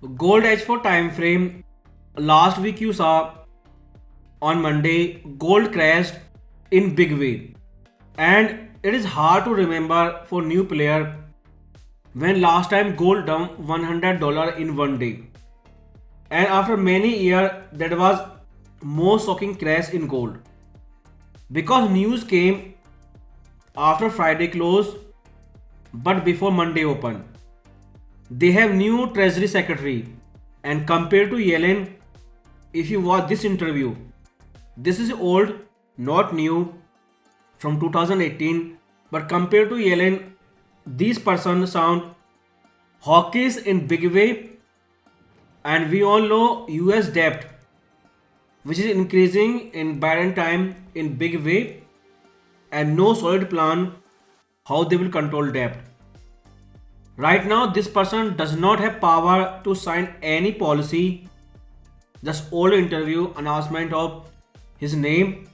Gold H4 time frame. Last week you saw on Monday gold crashed in big way, and it is hard to remember for new player when last time gold dumped $100 in one day. And after many years that was most shocking crash in gold because news came after Friday close but before Monday open. They have new treasury secretary, and compared to Yellen, if you watch this interview, this is old, not new, from 2018, but compared to Yellen, these persons sound hawkish in big way, and we all know US debt, which is increasing in Biden time in big way, and no solid plan how they will control debt. Right now, this person does not have power to sign any policy. Just old interview announcement of his name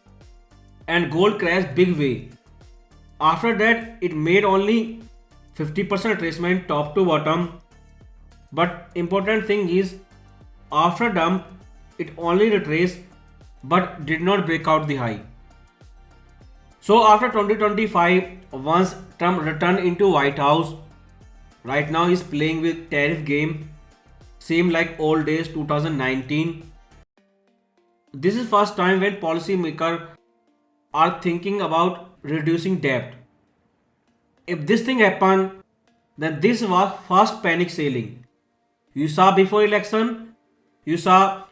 and gold crash big way. After that, it made only 50% retracement top to bottom. But important thing is, after dump, it only retraced but did not break out the high. So after 2025, once Trump returned into White House, right now he's playing with tariff game, same like old days 2019. This is first time when policymakers are thinking about reducing debt. If this thing happened, then this was fast panic selling. You saw before election, you saw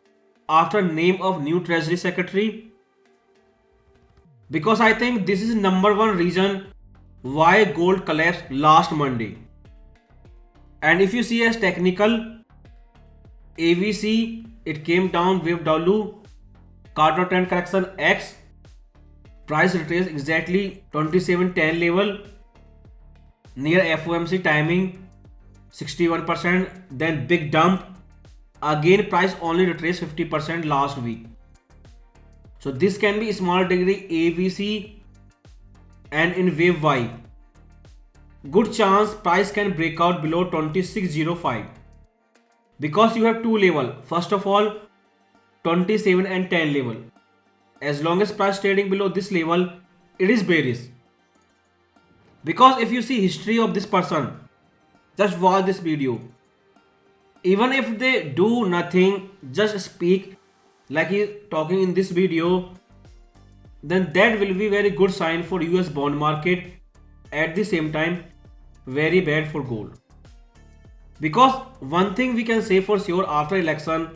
after name of new treasury secretary. Because I think this is number one reason why gold collapsed last Monday. And if you see as technical, AVC, it came down wave W, Carter trend correction X, price retraced exactly 2710 level, near FOMC timing 61%, then big dump, again price only retraced 50% last week. So this can be small degree AVC, and in wave Y, good chance price can break out below 2605 because you have two level. First of all, 27 and 10 level. As long as price trading below this level, it is bearish. Because if you see history of this person, just watch this video. Even if they do nothing, just speak like he talking in this video, then that will be very good sign for US bond market. At the same time, very bad for gold. Because one thing we can say for sure after election,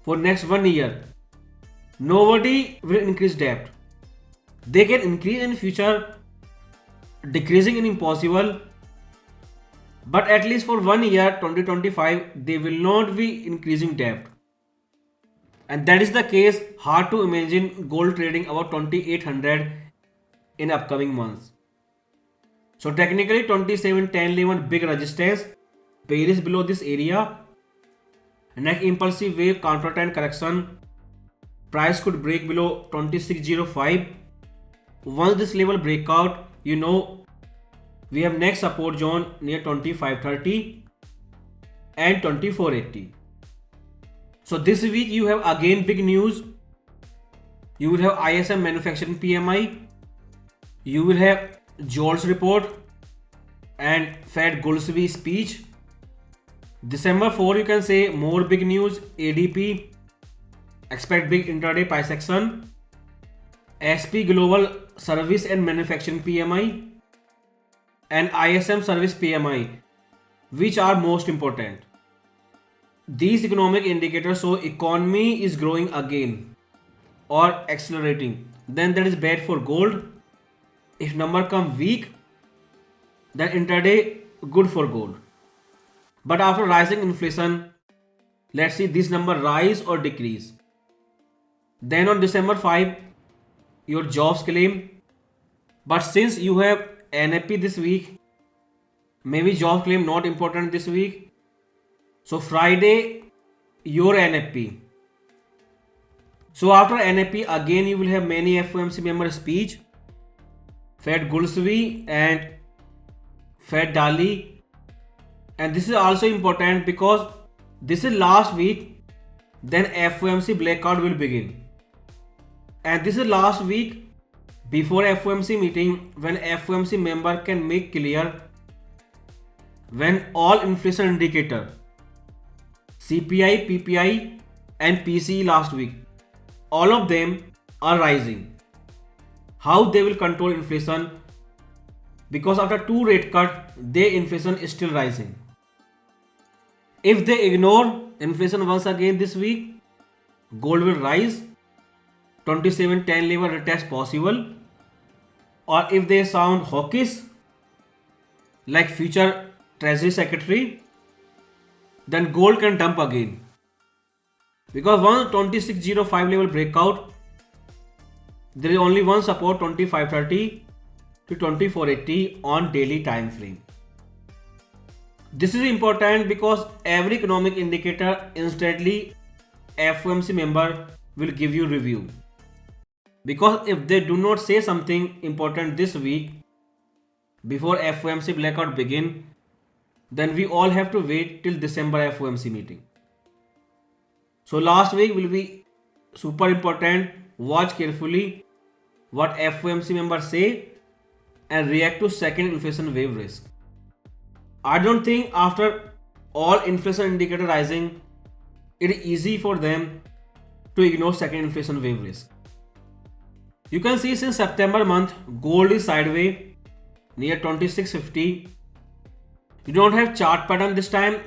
for next 1 year, nobody will increase debt. They can increase in future, decreasing in impossible. But at least for 1 year, 2025, they will not be increasing debt. And that is the case, hard to imagine gold trading about 2800 in upcoming months. So technically 2710 big resistance, bearish below this area. Next impulsive wave counter trend correction, price could break below 2605. Once this level break out, you know we have next support zone near 2530 and 2480. So this week you have again big news. You will have ISM manufacturing PMI, you will have jobs report and Fed Goolsbee speech. December 4 you can say more big news. ADP, expect big intraday price action. SP Global Service and Manufacturing PMI and ISM Service PMI, which are most important. These economic indicators show economy is growing again or accelerating. Then that is bad for gold. If number come weak, then intraday good for gold. But after rising inflation, let's see this number rise or decrease. Then on December 5, your jobs claim. But since you have NFP this week, maybe job claim not important this week. So Friday, your NFP. So after NFP, again you will have many FOMC member speech, Fed Goolsbee and Fed Daly. And this is also important because This is last week, then FOMC blackout will begin. And this is last week before FOMC meeting, when FOMC member can make clear when all inflation indicator CPI, PPI and PCE last week, all of them are rising. How they will control inflation? Because after 2 rate cut, their inflation is still rising. If they ignore inflation once again this week, gold will rise, 2710 level retest possible. Or if they sound hawkish like future Treasury Secretary, then gold can dump again. Because once 2605 level breakout, there is only one support, 2530 to 2480 on daily time frame. This is important because every economic indicator instantly FOMC member will give you review. Because if they do not say something important this week before FOMC blackout begin, then we all have to wait till December FOMC meeting. So last week will be super important. Watch carefully what FOMC members say and react to second inflation wave risk. I don't think after all inflation indicator rising, it is easy for them to ignore second inflation wave risk. You can see since September month, gold is sideways near 2650. You don't have chart pattern this time,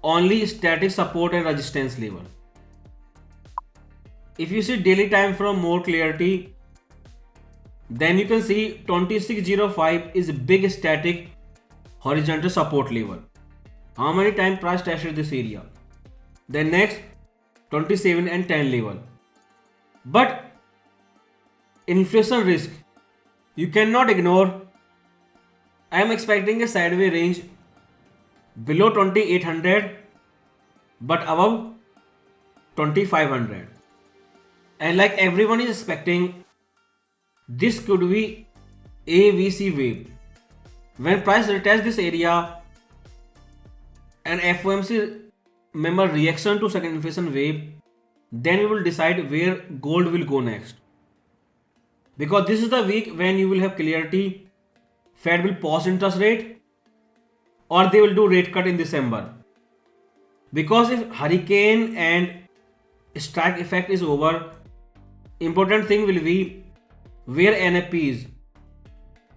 only static support and resistance level. If you see daily time from more clarity, then you can see 2605 is a big static horizontal support level. How many times price tested this area? Then next 27 and 10 level. But inflation risk you cannot ignore. I am expecting a sideways range below 2800 but above 2500. And like everyone is expecting, this could be AVC wave. When price retests this area and FOMC member reaction to second inflation wave, then we will decide where gold will go next. Because this is the week when you will have clarity. Fed will pause interest rate or they will do rate cut in December. Because if hurricane and strike effect is over, important thing will be where NFP is.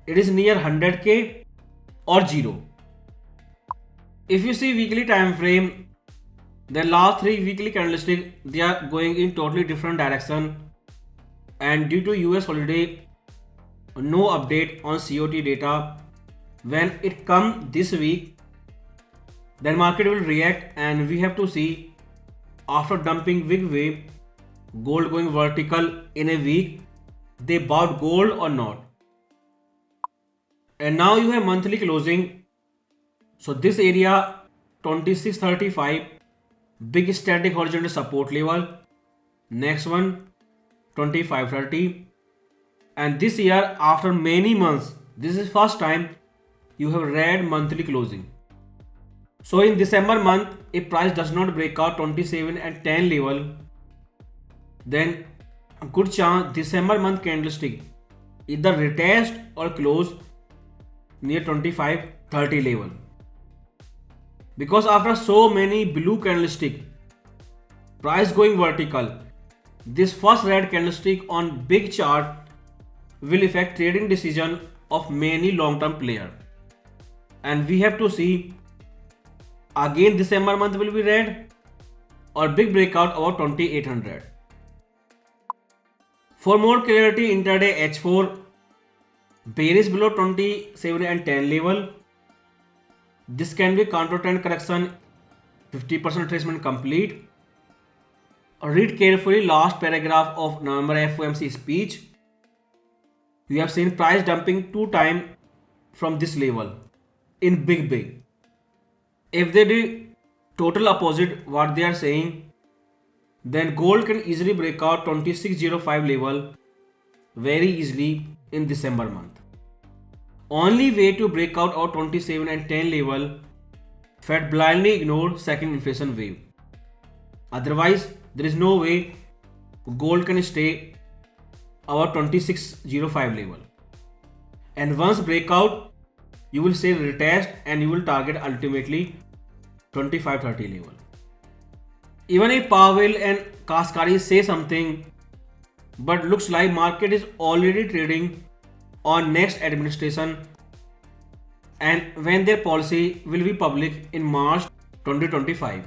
It is near 100k or 0. If you see weekly time frame, the last 3 weekly candlesticks, they are going in totally different direction. And due to US holiday, no update on COT data. When it comes this week, then market will react and we have to see after dumping big wave, gold going vertical in a week, they bought gold or not. And now you have monthly closing. So this area 2635, big static horizontal support level. Next one 2530. And this year, after many months, this is first time you have red monthly closing. So in December month, if price does not break out 27 and 10 level, then a good chance December month candlestick either retest or close near 25-30 level. Because after so many blue candlestick, price going vertical, this first red candlestick on big chart will affect trading decision of many long-term players. And we have to see again December month will be red or big breakout about 2800. For more clarity, intraday H4 bearish below 27 and 10 level. This can be counter trend correction, 50% retracement complete. Read carefully last paragraph of November FOMC speech. You have seen price dumping 2 times from this level in big. If they do total opposite what they are saying, then gold can easily break out 2605 level very easily in December month. Only way to break out 27 and 10 level Fed blindly ignored second inflation wave. Otherwise, there is no way gold can stay our 2605 level. And once breakout, you will say retest and you will target ultimately 2530 level. Even if Powell and Kaskari say something, but looks like market is already trading on next administration and when their policy will be public in March 2025.